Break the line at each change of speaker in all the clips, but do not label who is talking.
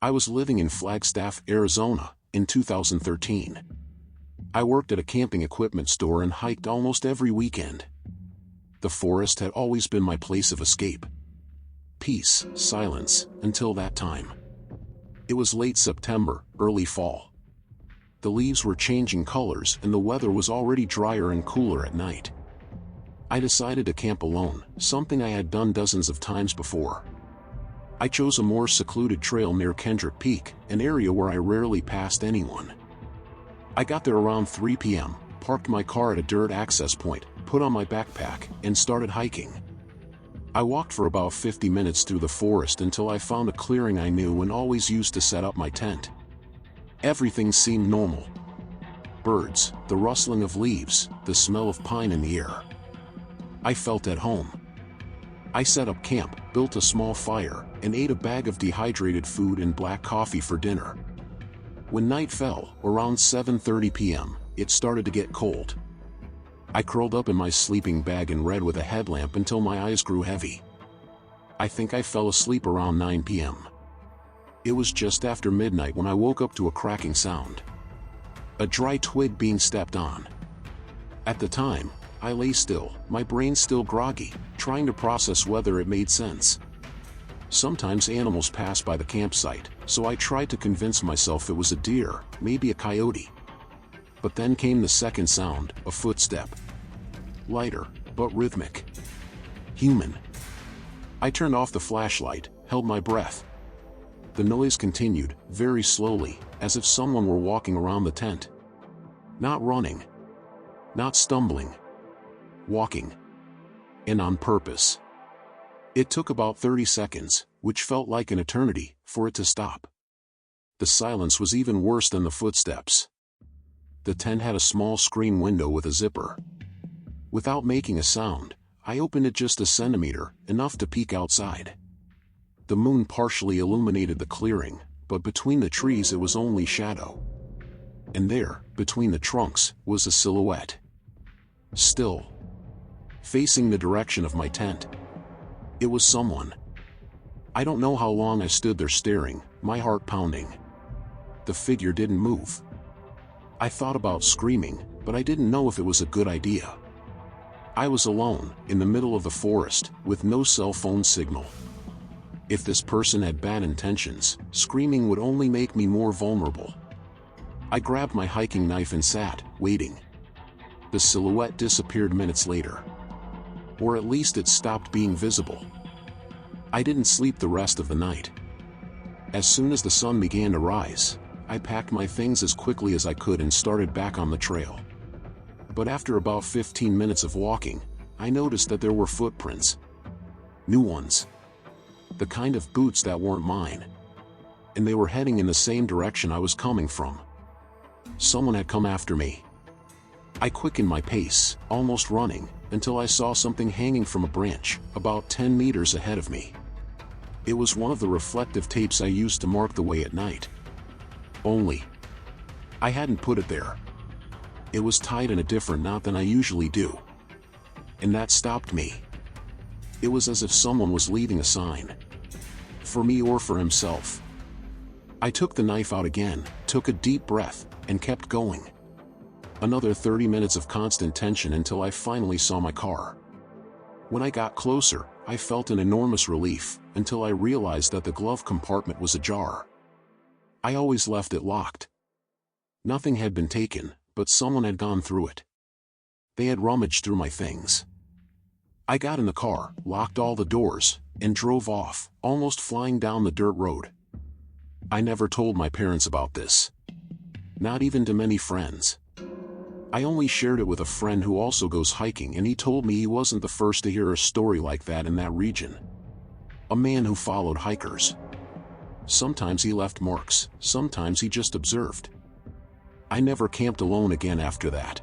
I was living in Flagstaff, Arizona, in 2013. I worked at a camping equipment store and hiked almost every weekend. The forest had always been my place of escape. Peace, silence, until that time. It was late September, early fall. The leaves were changing colors and the weather was already drier and cooler at night. I decided to camp alone, something I had done dozens of times before. I chose a more secluded trail near Kendrick Peak, an area where I rarely passed anyone. I got there around 3 p.m., parked my car at a dirt access point, put on my backpack, and started hiking. I walked for about 50 minutes through the forest until I found a clearing I knew and always used to set up my tent. Everything seemed normal. Birds, the rustling of leaves, the smell of pine in the air. I felt at home. I set up camp, built a small fire, and ate a bag of dehydrated food and black coffee for dinner. When night fell, around 7:30 p.m., it started to get cold. I curled up in my sleeping bag and read with a headlamp until my eyes grew heavy. I think I fell asleep around 9 p.m. It was just after midnight when I woke up to a cracking sound. A dry twig being stepped on. At the time, I lay still, my brain still groggy, trying to process whether it made sense. Sometimes animals pass by the campsite, so I tried to convince myself it was a deer, maybe a coyote. But then came the second sound, a footstep. Lighter, but rhythmic. Human. I turned off the flashlight, held my breath. The noise continued, very slowly, as if someone were walking around the tent. Not running. Not stumbling. Walking. And on purpose. It took about 30 seconds, which felt like an eternity, for it to stop. The silence was even worse than the footsteps. The tent had a small screen window with a zipper. Without making a sound, I opened it just a centimeter, enough to peek outside. The moon partially illuminated the clearing, but between the trees it was only shadow. And there, between the trunks, was a silhouette. Still. Facing the direction of my tent. It was someone. I don't know how long I stood there staring, my heart pounding. The figure didn't move. I thought about screaming, but I didn't know if it was a good idea. I was alone, in the middle of the forest, with no cell phone signal. If this person had bad intentions, screaming would only make me more vulnerable. I grabbed my hiking knife and sat, waiting. The silhouette disappeared minutes later. Or at least it stopped being visible. I didn't sleep the rest of the night. As soon as the sun began to rise, I packed my things as quickly as I could and started back on the trail. But after about 15 minutes of walking, I noticed that there were footprints. New ones. The kind of boots that weren't mine. And they were heading in the same direction I was coming from. Someone had come after me. I quickened my pace, almost running, until I saw something hanging from a branch, about 10 meters ahead of me. It was one of the reflective tapes I used to mark the way at night. Only, I hadn't put it there. It was tied in a different knot than I usually do. And that stopped me. It was as if someone was leaving a sign. For me or for himself. I took the knife out again, took a deep breath, and kept going. Another 30 minutes of constant tension until I finally saw my car. When I got closer, I felt an enormous relief, until I realized that the glove compartment was ajar. I always left it locked. Nothing had been taken, but someone had gone through it. They had rummaged through my things. I got in the car, locked all the doors, and drove off, almost flying down the dirt road. I never told my parents about this. Not even to many friends. I only shared it with a friend who also goes hiking, and he told me he wasn't the first to hear a story like that in that region. A man who followed hikers. Sometimes he left marks, sometimes he just observed. I never camped alone again after that.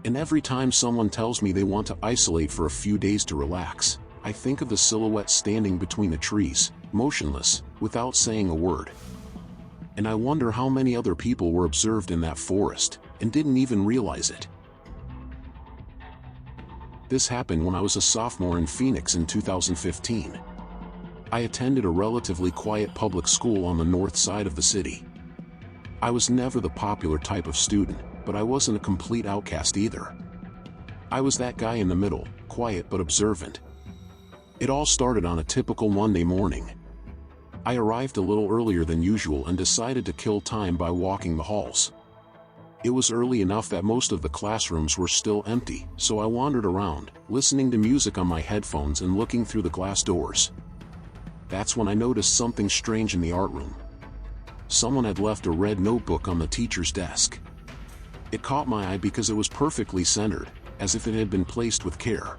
And every time someone tells me they want to isolate for a few days to relax, I think of the silhouette standing between the trees, motionless, without saying a word. And I wonder how many other people were observed in that forest, and didn't even realize it. This happened when I was a sophomore in Phoenix in 2015. I attended a relatively quiet public school on the north side of the city. I was never the popular type of student, but I wasn't a complete outcast either. I was that guy in the middle, quiet but observant. It all started on a typical Monday morning. I arrived a little earlier than usual and decided to kill time by walking the halls. It was early enough that most of the classrooms were still empty, so I wandered around, listening to music on my headphones and looking through the glass doors. That's when I noticed something strange in the art room. Someone had left a red notebook on the teacher's desk. It caught my eye because it was perfectly centered, as if it had been placed with care.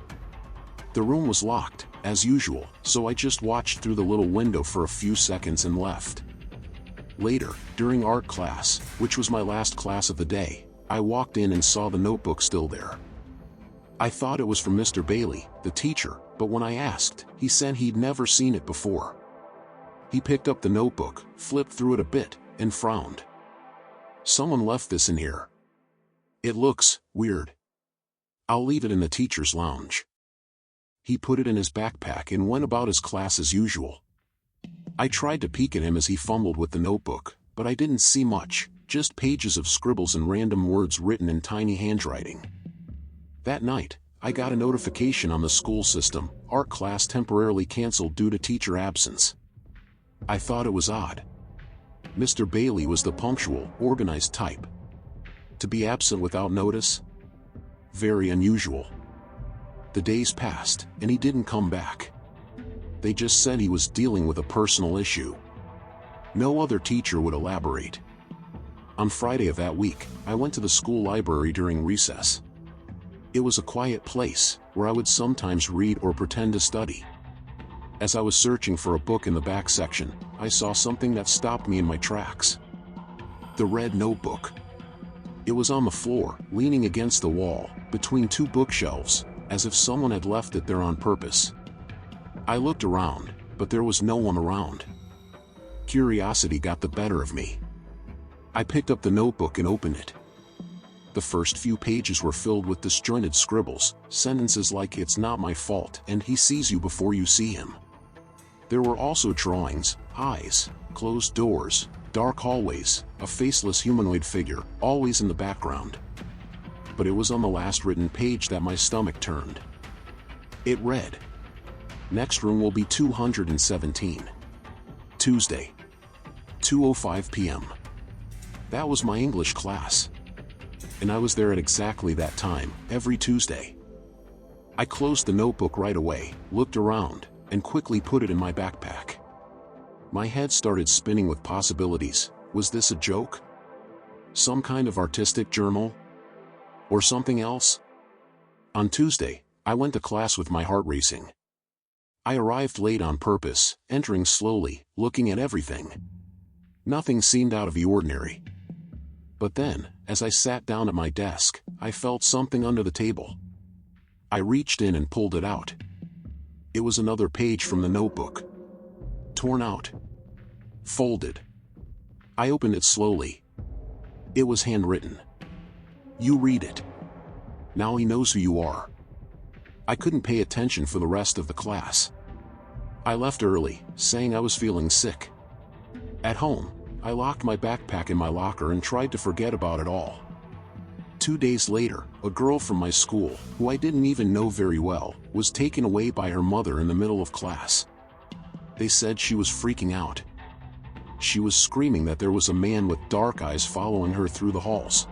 The room was locked, as usual, so I just watched through the little window for a few seconds and left. Later, during art class, which was my last class of the day, I walked in and saw the notebook still there. I thought it was from Mr. Bailey, the teacher, but when I asked, he said he'd never seen it before. He picked up the notebook, flipped through it a bit, and frowned. "Someone left this in here. It looks weird. I'll leave it in the teacher's lounge." He put it in his backpack and went about his class as usual. I tried to peek at him as he fumbled with the notebook, but I didn't see much, just pages of scribbles and random words written in tiny handwriting. That night, I got a notification on the school system: art class temporarily canceled due to teacher absence. I thought it was odd. Mr. Bailey was the punctual, organized type. To be absent without notice? Very unusual. The days passed, and he didn't come back. They just said he was dealing with a personal issue. No other teacher would elaborate. On Friday of that week, I went to the school library during recess. It was a quiet place, where I would sometimes read or pretend to study. As I was searching for a book in the back section, I saw something that stopped me in my tracks. The red notebook. It was on the floor, leaning against the wall, between two bookshelves, as if someone had left it there on purpose. I looked around, but there was no one around. Curiosity got the better of me. I picked up the notebook and opened it. The first few pages were filled with disjointed scribbles, sentences like "it's not my fault" and "he sees you before you see him." There were also drawings, eyes, closed doors, dark hallways, a faceless humanoid figure, always in the background. But it was on the last written page that my stomach turned. It read, "Next room will be 217. Tuesday, 2:05 p.m. That was my English class. And I was there at exactly that time, every Tuesday. I closed the notebook right away, looked around, and quickly put it in my backpack. My head started spinning with possibilities. Was this a joke? Some kind of artistic journal? Or something else? On Tuesday, I went to class with my heart racing. I arrived late on purpose, entering slowly, looking at everything. Nothing seemed out of the ordinary. But then, as I sat down at my desk, I felt something under the table. I reached in and pulled it out. It was another page from the notebook. Torn out. Folded. I opened it slowly. It was handwritten. "You read it. Now he knows who you are." I couldn't pay attention for the rest of the class. I left early, saying I was feeling sick. At home, I locked my backpack in my locker and tried to forget about it all. 2 days later, a girl from my school, who I didn't even know very well, was taken away by her mother in the middle of class. They said she was freaking out. She was screaming that there was a man with dark eyes following her through the halls.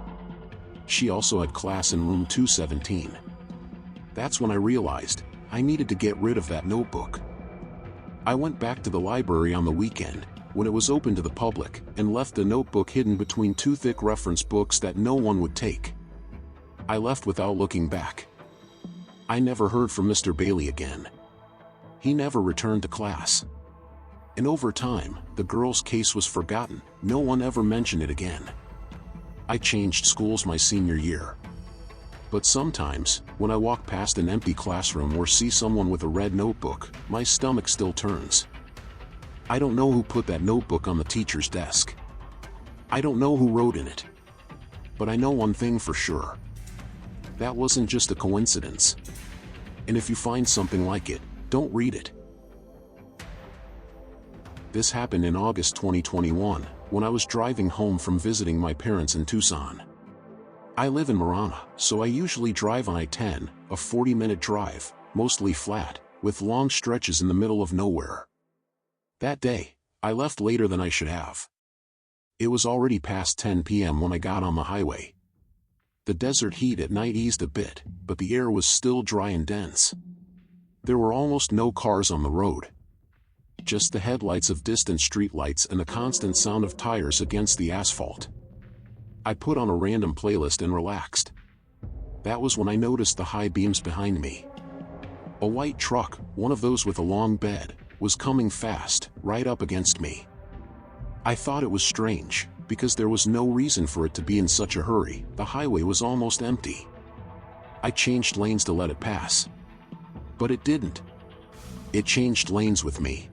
She also had class in room 217. That's when I realized I needed to get rid of that notebook. I went back to the library on the weekend, when it was open to the public, and left the notebook hidden between two thick reference books that no one would take. I left without looking back. I never heard from Mr. Bailey again. He never returned to class. And over time, the girl's case was forgotten. No one ever mentioned it again. I changed schools my senior year. But sometimes, when I walk past an empty classroom or see someone with a red notebook, my stomach still turns. I don't know who put that notebook on the teacher's desk. I don't know who wrote in it. But I know one thing for sure. That wasn't just a coincidence. And if you find something like it, don't read it. This happened in August 2021, when I was driving home from visiting my parents in Tucson. I live in Marana, so I usually drive on I-10, a 40-minute drive, mostly flat, with long stretches in the middle of nowhere. That day, I left later than I should have. It was already past 10 p.m. when I got on the highway. The desert heat at night eased a bit, but the air was still dry and dense. There were almost no cars on the road. Just the headlights of distant streetlights and the constant sound of tires against the asphalt. I put on a random playlist and relaxed. That was when I noticed the high beams behind me. A white truck, one of those with a long bed, was coming fast, right up against me. I thought it was strange, because there was no reason for it to be in such a hurry. The highway was almost empty. I changed lanes to let it pass. But it didn't. It changed lanes with me.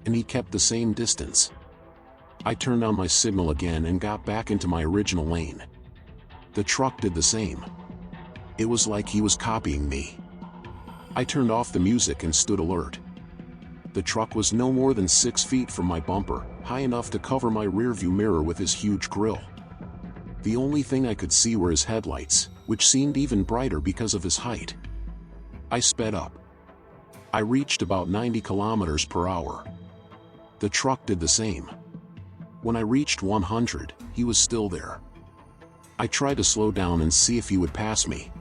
And he kept the same distance. I turned on my signal again and got back into my original lane. The truck did the same. It was like he was copying me. I turned off the music and stood alert. The truck was no more than 6 feet from my bumper, high enough to cover my rearview mirror with his huge grille. The only thing I could see were his headlights, which seemed even brighter because of his height. I sped up. I reached about 90 kilometers per hour. The truck did the same. When I reached 100, he was still there. I tried to slow down and see if he would pass me.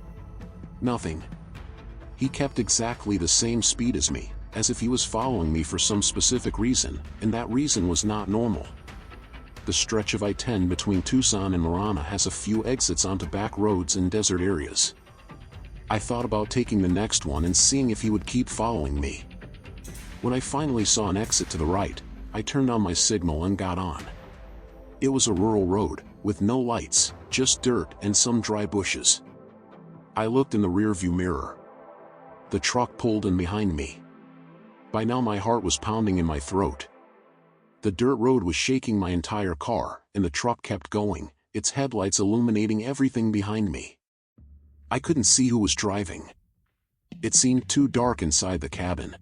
Nothing. He kept exactly the same speed as me, as if he was following me for some specific reason, and that reason was not normal. The stretch of I-10 between Tucson and Marana has a few exits onto back roads and desert areas. I thought about taking the next one and seeing if he would keep following me. When I finally saw an exit to the right, I turned on my signal and got on. It was a rural road, with no lights, just dirt and some dry bushes. I looked in the rearview mirror. The truck pulled in behind me. By now my heart was pounding in my throat. The dirt road was shaking my entire car, and the truck kept going, its headlights illuminating everything behind me. I couldn't see who was driving. It seemed too dark inside the cabin.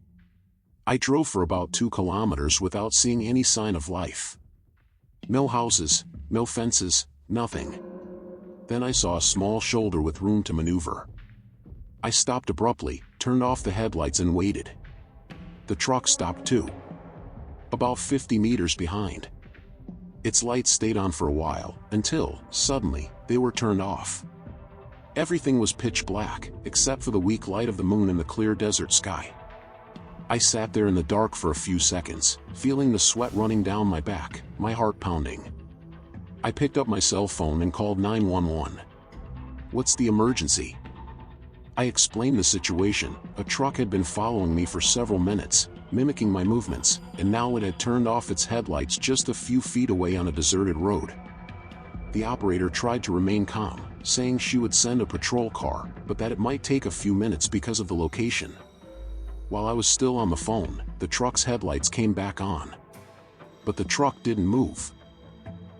I drove for about 2 kilometers without seeing any sign of life. No houses, no fences, nothing. Then I saw a small shoulder with room to maneuver. I stopped abruptly, turned off the headlights and waited. The truck stopped too. About 50 meters behind. Its lights stayed on for a while, until, suddenly, they were turned off. Everything was pitch black, except for the weak light of the moon in the clear desert sky. I sat there in the dark for a few seconds, feeling the sweat running down my back, my heart pounding. I picked up my cell phone and called 911. "What's the emergency?" I explained the situation. A truck had been following me for several minutes, mimicking my movements, and now it had turned off its headlights just a few feet away on a deserted road. The operator tried to remain calm, saying she would send a patrol car, but that it might take a few minutes because of the location. While I was still on the phone, the truck's headlights came back on. But the truck didn't move.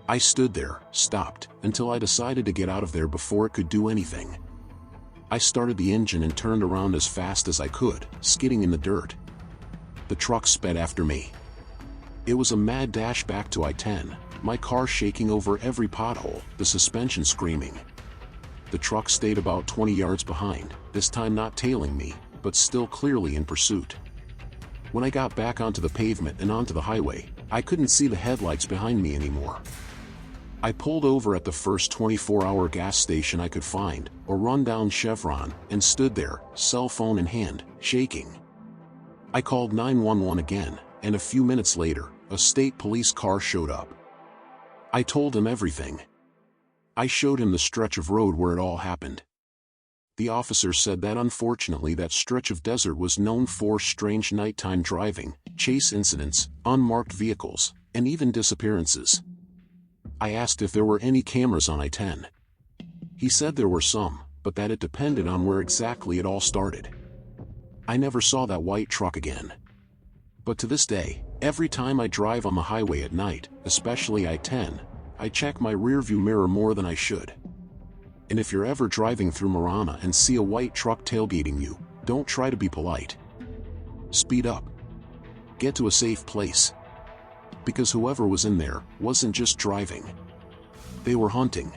I stood there, stopped, until I decided to get out of there before it could do anything. I started the engine and turned around as fast as I could, skidding in the dirt. The truck sped after me. It was a mad dash back to I-10, my car shaking over every pothole, the suspension screaming. The truck stayed about 20 yards behind, this time not tailing me, but still clearly in pursuit. When I got back onto the pavement and onto the highway, I couldn't see the headlights behind me anymore. I pulled over at the first 24-hour gas station I could find, a run-down Chevron, and stood there, cell phone in hand, shaking. I called 911 again, and a few minutes later, a state police car showed up. I told him everything. I showed him the stretch of road where it all happened. The officer said that unfortunately that stretch of desert was known for strange nighttime driving, chase incidents, unmarked vehicles, and even disappearances. I asked if there were any cameras on I-10. He said there were some, but that it depended on where exactly it all started. I never saw that white truck again. But to this day, every time I drive on the highway at night, especially I-10, I check my rearview mirror more than I should. And if you're ever driving through Marana and see a white truck tailgating you, don't try to be polite. Speed up. Get to a safe place. because whoever was in there wasn't just driving. They were hunting.